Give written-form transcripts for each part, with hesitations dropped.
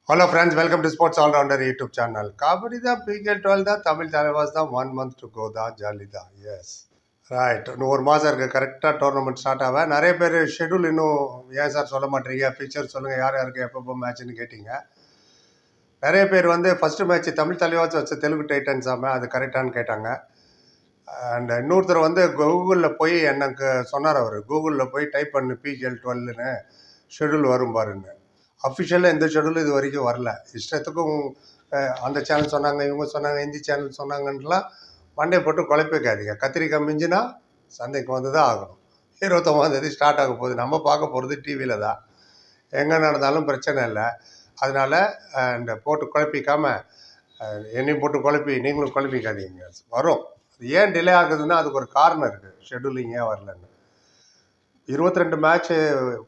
Hello friends, welcome to Sports All Rounder YouTube channel. Kabaddi da PKL 12 da Tamil Talabas da 1 month to go da jolly da. Yes. Right இன்னும் ஒரு மாதம் இருக்குது கரெக்டாக tournament start ஆக நிறைய பேர் schedule இன்னும் ஏன் சார் சொல்ல மாட்டீங்க ஃபீச்சர் சொல்லுங்கள் யார் யாருக்கு எப்பப்போ மேட்ச்னு கேட்டிங்க. நிறைய பேர் வந்து ஃபஸ்ட்டு மேட்ச் தமிழ் தலைவாச்சு வச்ச தெலுங்கு டைட்டன்ஸ் அது கரெக்டானு கேட்டாங்க. அண்ட் இன்னொருத்தர் வந்து கூகுளில் போய் எனக்கு சொன்னார், அவர் கூகுளில் போய் டைப் பண்ணு PKL 12ன்னு ஷெடியூல் வரும் பாருன்னு. அஃபிஷியலாக எந்த ஷெடியூலும் இது வரைக்கும் வரல. இஷ்டத்துக்கும் அந்த சேனல் சொன்னாங்க, இவங்க சொன்னாங்க, ஹிந்தி சேனல் சொன்னாங்கன்றலாம் மண்டே போட்டு குழப்பிக்காதீங்க. கத்திரிக்காய் மிஞ்சினா சந்தைக்கு வந்து தான் ஆகணும். 29 ஸ்டார்ட் ஆக போகுது. நம்ம பார்க்க போகிறது டிவியில் தான். எங்கே நடந்தாலும் பிரச்சனை இல்லை. அதனால் இந்த போட்டு குழப்பிக்காமல் என்னையும் போட்டு குழப்பி நீங்களும் குழப்பிக்காதீங்க. வரும். அது ஏன் டிலே ஆகுதுன்னா அதுக்கு ஒரு காரணம் இருக்குது. ஷெடியூலிங் ஏன் வரலன்னு. 22 மேட்ச்சு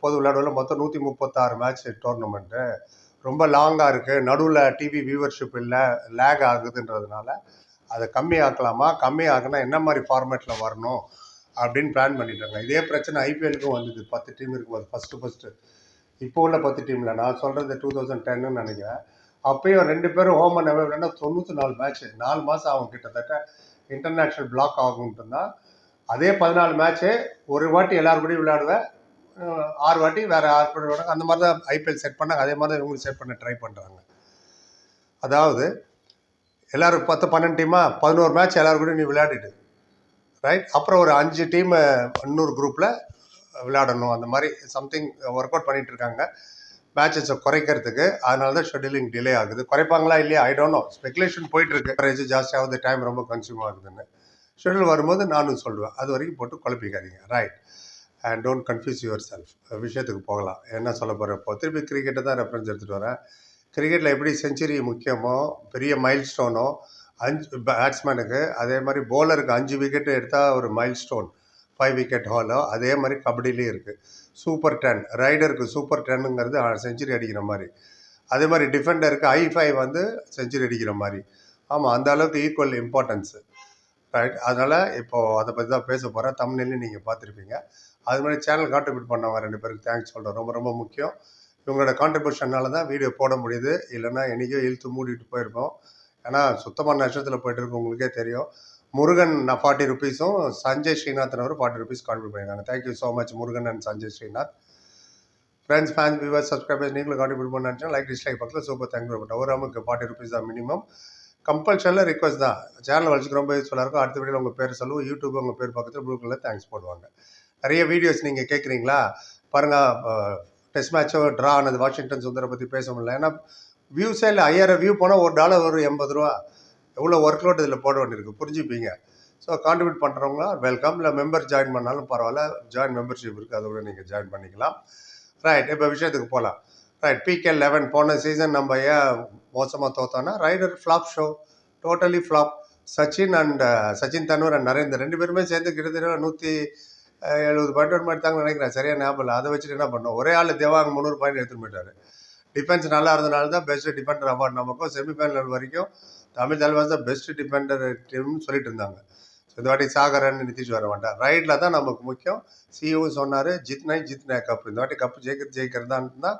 பொது விளையாடுவில் மொத்தம் 136 மேட்ச் டோர்னமெண்ட்டு. ரொம்ப லாங்காக இருக்குது. நடுவில் டிவி வியூவர்ஷிப் இல்லை, லேக் ஆகுதுன்றதுனால அதை கம்மி ஆக்கலாமா, கம்மி ஆகுனா என்ன மாதிரி ஃபார்மேட்டில் வரணும் அப்படின்னு பிளான் பண்ணிட்டாங்க. இதே பிரச்சனை ஐபிஎலுக்கும் வந்தது. 10 டீம் இருக்கும்போது ஃபஸ்ட்டு இப்போ உள்ள 10 டீமில் நான் சொல்கிறது 2010ன்னு நினைக்கிறேன். அப்பயும் 2 பேரும் ஹோம் அண்ட் அவே விளையாண்டா 94 மேட்ச்சு. 4 மாதம் ஆகும் கிட்டத்தட்ட. இன்டர்நேஷ்னல் பிளாக் ஆகும்ட்டுன்னா அதே 14 மேட்ச்சு ஒரு வாட்டி எல்லாரும் கூடயும் விளையாடுவேன், 6 வாட்டி வேறு 6 கூட விளையாடுவாங்க. அந்த மாதிரி தான் ஐபிஎல் செட் பண்ணாங்க. அதே மாதிரி தான் இவங்களும் செட் பண்ண ட்ரை பண்ணுறாங்க. அதாவது எல்லோரும் 10-12 டீமாக 11 மேட்ச் எல்லோரும் கூட நீ விளையாடிட்டு ரைட். அப்புறம் ஒரு 5 டீம் இன்னொரு குரூப்பில் விளையாடணும். அந்த மாதிரி சம்திங் ஒர்க் அவுட் பண்ணிகிட்டு இருக்காங்க மேட்சஸை குறைக்கிறதுக்கு. அதனால தான் ஷெடியூலிங் டிலே ஆகுது. குறைப்பாங்களா இல்லையா ஐ டோன்ட் நோ. ஸ்பெகுலேஷன் போயிட்டுருக்கு. ப்ரைஸ் ஜாஸ்தியாகுது, டைம் ரொம்ப கன்சியூம் ஆகுதுன்னு. ஷெடியூல் வரும்போது நானும் சொல்லுவேன். அது வரைக்கும் போட்டு குழப்பிக்காதீங்க. Right. And don't confuse yourself. விஷயத்துக்கு போகலாம். என்ன சொல்ல போகிறேன் இப்போ, திருப்பி கிரிக்கெட்டை தான் ரெஃபரன்ஸ் எடுத்துகிட்டு வரேன். கிரிக்கெட்டில் எப்படி செஞ்சுரி முக்கியமோ, பெரிய மைல் ஸ்டோனோ 5 பேட்ஸ்மேனுக்கு, அதே மாதிரி போலருக்கு 5 விக்கெட்டு எடுத்தால் ஒரு மைல் ஸ்டோன் 5 விக்கெட் ஹாலோ, அதே மாதிரி கபடிலேயும் இருக்குது. சூப்பர் 10 ரைடருக்கு சூப்பர் 10ங்கிறது செஞ்சுரி அடிக்கிற மாதிரி. அதே மாதிரி டிஃபெண்டருக்கு I5 வந்து செஞ்சுரி அடிக்கிற மாதிரி. ஆமாம், அந்த அளவுக்கு ஈக்குவல் இம்பார்ட்டன்ஸு. ரைட். அதனால் இப்போது அதை பற்றி தான் பேச போகிறேன். தமிழ்லையும் நீங்கள் பார்த்துருப்பீங்க. அது மாதிரி சேனல் கான்ட்ரிபியூட் பண்ணவங்க 2 பேருக்கு தேங்க்ஸ் சொல்கிறேன். ரொம்ப ரொம்ப முக்கியம். இவங்களோட கான்ட்ரிபியூஷனால தான் வீடியோ போட முடியுது. இல்லைன்னா என்றைக்கோ இழுத்து மூடிட்டு போயிருப்போம். ஏன்னா சுத்தமான நஷ்டத்தில் போய்ட்டு உங்களுக்கே தெரியும். முருகன் 40 ருபீஸும் சஞ்சய் ஸ்ரீநாத்னு ஒரு 40 ருபீஸ் கான்ட்ரிபியூட் பண்ணியிருக்காங்க. Thank you so much Murugan and Sanjay Srinath. Friends, fans, viewers, subscribers நீங்களும் கான்ட்ரிபியூட் பண்ண நினச்சா லைக் டிஸ்லைக் பக்கத்தில் சூப்பர் தேங்க்யூ பண்ண. ஒரு அமௌண்ட்டு 40 ருபீஸ் தான் மினிமம். கம்பல்ஷனில் ரிக்வஸ்ட் தான். சேனல் வளர்ச்சிக்கு ரொம்ப யூஸ்ஃபுல்லாக இருக்கும். அடுத்த வீடியோவில் உங்கள் பேர் சொல்லுவோம். யூடியூப் உங்கள் பேர் பக்கத்தில் ப்ளூ கலரில் தேங்க்ஸ் போடுவாங்க. நிறைய வீடியோஸ் நீங்கள் கேட்குறீங்களா பாருங்கள். டெஸ்ட் மேட்சோ ட்ரா ஆனது வாஷிங்டன் சுந்தரை பற்றி பேச முடியல. ஏன்னா வியூஸே இல்லை. 5000 வியூ போனால் $1 ஒரு 80 ரூபா. எவ்வளோ ஒர்க் லோட் இதில் போட வேண்டியிருக்கு, புரிஞ்சுப்பீங்க. ஸோ கான்ட்ரிபியூட் பண்ணுறவங்களா வெல்கம். இல்லை மெம்பர் ஜாயின் பண்ணாலும் பரவாயில்ல. ஜாயின் மெம்பர்ஷிப் இருக்குது, அதை விட நீங்கள் ஜாயின் பண்ணிக்கலாம். ரைட். இப்போ விஷயத்துக்கு போகலாம். ரைட். PKL 11 போன சீசன் நம்ம ஏன் மோசமாக தோத்தோன்னா raider flop show, totally flop. Sachin Tanwar and Narender 2 பேருமே சேர்ந்து கிட்டத்தட்ட 170 பாயிண்ட் எடுத்தாங்கன்னு நினைக்கிறேன். சரியாக ஞாபகம் இல்லை. அதை வச்சுட்டு என்ன பண்ணோம், ஒரே ஆள் தேவாங்க 300 பாயிண்ட் எடுத்துகிட்டு போயிட்டார். டிஃபென்ஸ் நல்லா இருந்தனால தான் பெஸ்ட் டிஃபெண்டர் அவார்டு நமக்கும். செமிஃபைனல் வரைக்கும் தமிழ் தலைவாஸ் தான் பெஸ்ட் டிஃபெண்டர் டீம்னு சொல்லிட்டு இருந்தாங்க. ஸோ இந்த வாட்டி சாகரன் நிதிஷ் வர மாட்டார். ரைடில் தான் நமக்கு முக்கியம். சிஓவும் சொன்னார் ஜித்னே கப். இந்த வாட்டி கப்பு ஜெயிக்கிறதான்னு தான்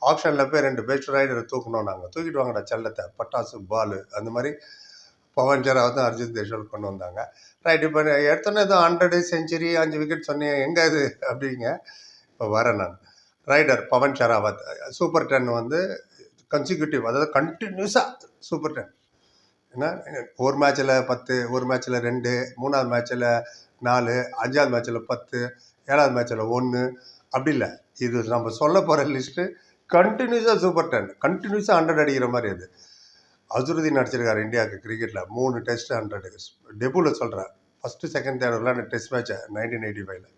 ஆப்ஷனில் போய் 2 பெஸ்ட் ரைடரை தூக்கணும். நாங்கள் தூக்கிட்டு வாங்கடா செல்லத்தை, பட்டாசு பாலு அந்த மாதிரி பவன் ஷராவத்தும் அர்ஜுன் தேஷ்வால் கொண்டு வந்தாங்க. ரைட். இப்போ எடுத்தோன்னே எதுவும் 100 செஞ்சுரி 5 விக்கெட் சொன்னீங்க, எங்கே இது அப்படிங்க. இப்போ வரேன் நான். ரைடர் பவன் ஷராவத் சூப்பர் 10 வந்து கன்சிக்யூட்டிவ், அதாவது கண்டினியூஸாக சூப்பர் 10. ஏன்னா ஒரு மேட்ச்சில் 10, ஒரு மேட்ச்சில் 2, 3வது மேட்ச்சில் 4, 5வது மேட்ச்சில் 10, 7வது மேட்ச்சில் 1 அப்படி இல்லை. இது நம்ம சொல்ல போகிற லிஸ்ட்டு கண்டினியூஸாக சூப்பர் 10, கண்டினியூஸாக 100 அடிக்கிற மாதிரி. அது அசுருதீன் அடிச்சிருக்காரு இந்தியாவுக்கு கிரிக்கெட்டில் 3 டெஸ்ட் 100. டெபுவில் சொல்கிறேன். ஃபஸ்ட்டு செகண்ட் தேர்ட் விளையாட டெஸ்ட் மேட்ச் 1985.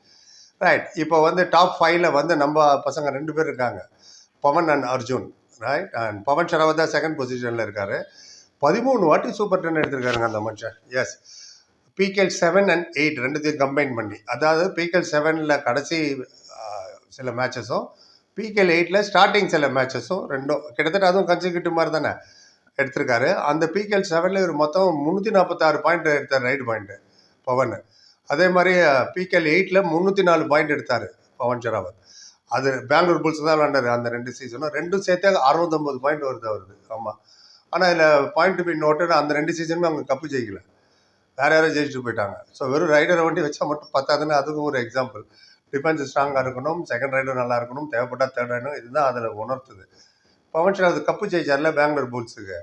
ரைட். இப்போ வந்து டாப் 5ல் வந்து நம்ம பசங்க 2 பேர் இருக்காங்க, Pawan and Arjun. Right. And Pawan Sehrawat தான் செகண்ட் பொசிஷனில் இருக்கார். 13 வாட்டி சூப்பர் 10 எடுத்திருக்காருங்க அந்த மனுஷன். எஸ். PKL 7 and 8 ரெண்டுத்தையும் கம்பைன் பண்ணி, அதாவது PKL 7ல் கடைசி சில மேட்சஸும் PKL 8ல் ஸ்டார்டிங் சில மேட்சஸும் ரெண்டும் கிட்டத்தட்ட அதுவும் கன்சிக்யூட்டிவ் மாதிரி தானே எடுத்திருக்காரு. அந்த PKL 7ல் இவர் மொத்தம் 346 பாயிண்ட் எடுத்தார் ரைடு பாயிண்ட்டு பவன். அதே மாதிரி PKL 8ல் 304 பாயிண்ட் எடுத்தார் பவன் ஷராவத். அது பெங்களூர் புல்ஸ் தான் விளாண்டாரு அந்த 2 சீசனும். 2ம் சேர்த்தே 650 பாயிண்ட் வருது அவருக்கு. ஆமாம். ஆனால் இதில் பாயிண்ட் டு பி நோட்டட், அந்த 2 சீசனுமே அவங்க கப்பு ஜெயிக்கல. வேறு யாரும் ஜெயிச்சுட்டு போயிட்டாங்க. ஸோ வெறும் ரைடரை வண்டி வச்சா மட்டும் பத்தாதுன்னு அதுக்கும் ஒரு எக்ஸாம்பிள். டிஃபென்ஸ் ஸ்ட்ராங்காக இருக்கணும், செகண்ட் ரைடர் நல்லா இருக்கணும், தேவைப்பட்டால் தேர்ட் ரைடரும். இதுதான் அதில் உணர்த்துது. பவன் ஷராவத் அது கப்பு ஜெயிச்சார்ல பெங்களூர் புல்ஸுக்கு.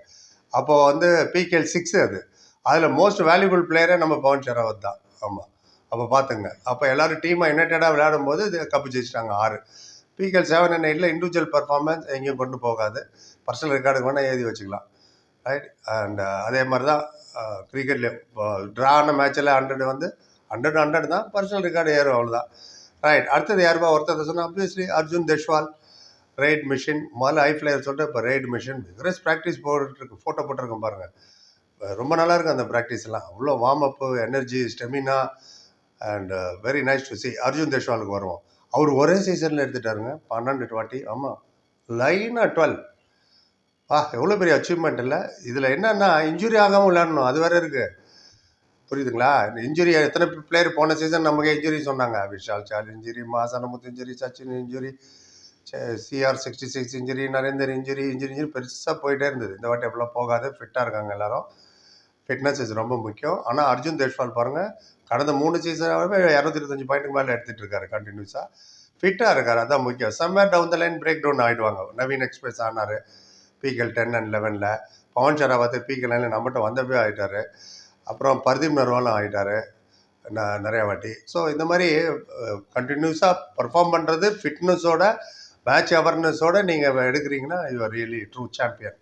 அப்போ வந்து PKL 6 அது. அதில் மோஸ்ட் வேல்யூபிள் பிளேயரே நம்ம பவன் ஷராவத் தான். ஆமாம். அப்போ பார்த்துங்க. அப்போ எல்லோரும் டீமாக யுனைடடாக விளையாடும் போது இது கப்பு ஜெயிச்சிட்டாங்க 6. PKL 7 and 8 இண்டிவிஜுவல் பர்ஃபார்மன்ஸ் எங்கேயும் கொண்டு போகாது. பர்சனல் ரெக்கார்டுக்கு வேணால் எழுதி வச்சுக்கலாம். ரைட். அண்ட் அதே மாதிரி தான் கிரிக்கெட்லேயும் இப்போ ட்ரான மேட்சில் 100 வந்து 100 தான், பர்சனல் ரெக்கார்டு ஏறும், அவ்வளோதான். ரைட். அடுத்தது யாருப்பா ஒருத்தர் சொன்னால் obviously Arjun Deshwal, right machine. முதல்ல ஹை ஃப்ளையர் சொல்லிட்டு இப்போ ரைட் மிஷின் விக்ரஸ் ப்ராக்டிஸ் போட்டுருக்கு, ஃபோட்டோ போட்டிருக்கேன் பாருங்கள். ரொம்ப நல்லா இருக்குது அந்த ப்ராக்டிஸ்லாம். அவ்வளோ warm up, energy, stamina and very nice to see. Arjun தேஷ்வாலுக்கு வருவோம். அவர் ஒரே சீசனில் எடுத்துட்டாருங்க 12 வாட்டி. ஆமாம், லைனாக 12. எவ்வளோ பெரிய அச்சீவ்மெண்ட் இல்லை. இதில் என்னன்னா இன்ஜுரி ஆகாமல் விளையாடணும், அது வேறு இருக்குது. புரியுதுங்களா? இன்ஜுரி எத்தனை பிளேயர் போன சீசன் நமக்கு இன்ஜுரி சொன்னாங்க. விஷால் சால் injury, Masanamuthu injury, Sachin injury, CR66 injury, Narender injury பெருசாக போயிட்டே இருந்தது. இந்த வாட்டி எப்படிலாம் போகாது, ஃபிட்டாக இருக்காங்க எல்லாரும். ஃபிட்னஸ் இஸ் ரொம்ப முக்கியம். ஆனால் அர்ஜுன் தேஷ்வால் பாருங்கள், கடந்த 3 சீசனாகவே 225 பாயிண்ட்டுக்கு மேலே எடுத்துகிட்டு இருக்காரு கண்டினியூஸாக. ஃபிட்டாக இருக்கார், அதான் முக்கியம். Somewhere down the line break down ஆகிடுவாங்க. நவீன் எக்ஸ்பிரஸ் ஆனார் PKL 10 and 11. Pawan Sehrawat PKL 9 நம்மகிட்ட வந்தப்பே ஆகிட்டார். அப்புறம் பர்தீப் நர்வாலும் ஆகிட்டார் நிறையா வாட்டி. ஸோ இந்த மாதிரி கண்டினியூஸாக பர்ஃபார்ம் பண்ணுறது, ஃபிட்னஸோட மேட்ச் அவேர்னஸோடு நீங்கள் எடுக்கிறீங்கன்னா you are really true champion.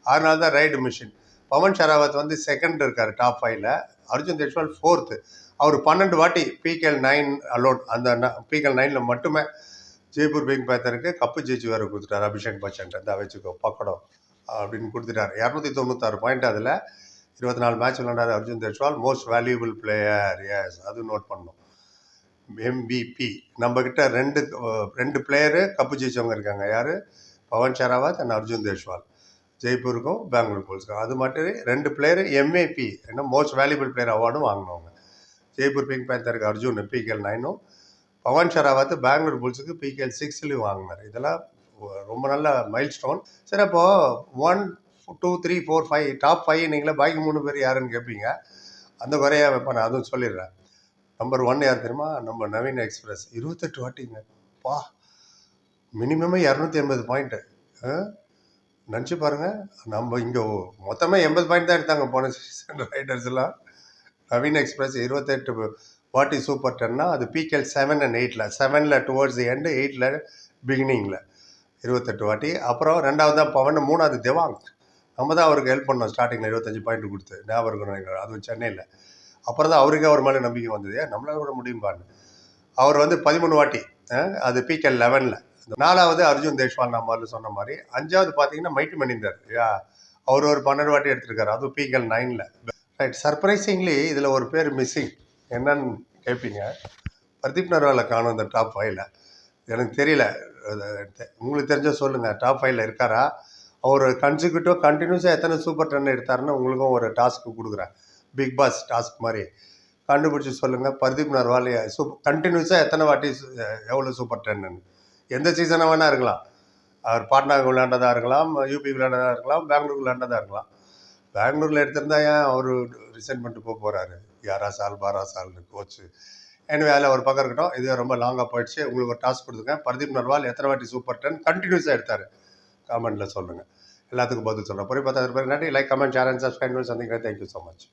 அதனால தான் ரைடு மிஷின். பவன் ஷராவத் வந்து செகண்ட் இருக்கார் டாப் 5ல். அர்ஜுன் தேஷ்வால் 4th. அவர் 12 வாட்டி PKL 9 அலோன், அந்த PKL 9ல் மட்டுமே ஜெய்ப்பூர் பிங்க் பேத்தருக்கு கப்பு ஜெயிச்சு வேறு கொடுத்துட்டார். அபிஷேக் பச்சன் தான் வச்சுக்கோ பக்கடம் அப்படின்னு கொடுத்துட்டார். 296 பாயிண்ட். அதில் 24 மேட்ச் விளையாண்டார் Arjun Deshwal. Most valuable player, yes, அது நோட் பண்ணணும். MVP நம்மக்கிட்ட ரெண்டு பிளேயரு கப்பு ஜெயிச்சவங்க இருக்காங்க. யார்? பவன் ஷராவத் அண்ட் அர்ஜுன் தேஷ்வால். ஜெய்ப்பூருக்கும் பெங்களூர் புல்ஸுக்கும். அது மட்டும் 2 பிளேயரு MAP, என்ன மோஸ்ட் வேல்யூபிள் பிளேயர் அவார்டும் வாங்கினவங்க. ஜெய்ப்பூர் பிங்க் பேந்தருக்கு அர்ஜுன் PKL 9ம், பவன் ஷராவத் பெங்களூர் புல்ஸுக்கு PKL 6லையும் வாங்கினார். இதெல்லாம் ரொம்ப நல்ல மைல் ஸ்டோன். சரி, அப்போது 1, 2, 3, 4, 5 டாப் 5 நீங்களே, பாக்கி 3 பேர் யாருன்னு கேட்பீங்க. அந்த குறையாக வைப்பேன், நான் அதுவும் சொல்லிடுறேன். நம்பர் 1 யார் தெரியுமா? நம்ம நவீன் எக்ஸ்பிரஸ். 28 வாட்டிங்க. மினிமமே 280 பாயிண்ட்டு. நினச்சி பாருங்கள். நம்ம இங்கே மொத்தமே 80 பாயிண்ட் தான் எடுத்தாங்க போன சீசன் ரைடர்ஸ்லாம். நவீன் எக்ஸ்பிரஸ் 28 வாட்டி சூப்பர் 10னா அது PKL 7 and 8ல். 7ல் டுவர்ட்ஸ் தி எண்டு, 8ல் பிகினிங்கில் 28 வாட்டி. அப்புறம் 2வது தான் பவன், 3வது தேவாங். நம்ம தான் அவருக்கு ஹெல்ப் பண்ணோம் ஸ்டார்டிங்கில் 25 பாயிண்ட் கொடுத்து, ஞாபகம் இருக்கணும். அதுவும் சென்னையில். அப்புறம் தான் அவருக்கு அவர் மேலே நம்பிக்கை வந்தது, நம்மளால கூட முடியும்பான்னு. அவர் வந்து 13 வாட்டி, அது PKL 11ல். 4வது அர்ஜுன் தேஷ்வால், நான் முதல்ல சொன்ன மாதிரி. 5வது பார்த்தீங்கன்னா மைட்டி மணிந்தர், அவர் ஒரு 12 வாட்டி எடுத்திருக்காரு, அதுவும் PKL 9ல். ரைட். சர்ப்ரைசிங்லி இதில் ஒரு பேர் மிஸ்ஸிங். என்னன்னு கேட்பீங்க. பர்தீப் நர்வாலை காணும் இந்த டாப் 5ல். எனக்கு தெரியல, உங்களுக்கு தெரிஞ்சால் சொல்லுங்கள். டாப் 5ல் இருக்காரா? அவர் கண்டினியூஸாக எத்தனை சூப்பர் 10 எடுத்தாருன்னு உங்களுக்கும் ஒரு டாஸ்க்கு கொடுக்குறேன், பிக் பாஸ் டாஸ்க் மாதிரி. கண்டுபிடிச்சி சொல்லுங்கள். பர்தீப் நர்வால் கண்டினியூஸாக எத்தனை வாட்டி, எவ்வளோ சூப்பர் 10ன்னு. எந்த சீசனாக வேணால் இருக்கலாம். அவர் பாட்னாவுக்கு விளையாண்டதாக இருக்கலாம், UP விளையாண்டதாக இருக்கலாம், பெங்களூருக்கு விளையாண்டதாக இருக்கலாம். பெங்களூரில் எடுத்திருந்தா ஏன் அவர் ரிசைன் பண்ணிட்டு போகிறாரு? 11 சால் 12 சால்னு கோச்சு. எனவே அதில் ஒரு பக்கம் இருக்கட்டும். இது ரொம்ப லாங்காக போயிடுச்சு. உங்களுக்கு ஒரு டாஸ்க் கொடுத்துருக்கேன். பர்தீப் நர்வால் எத்தனை வாட்டி சூப்பர் 10 கண்டினியூஸாக எடுத்தார்? காமெண்ட்டில் சொல்லுங்கள். எல்லாத்துக்கும் பதில் சொல்கிறேன். பொறி 10 பேர் நன்றி. Like, comment, share and subscribe பண்ணி சந்திக்கிறேன். Thank you so much.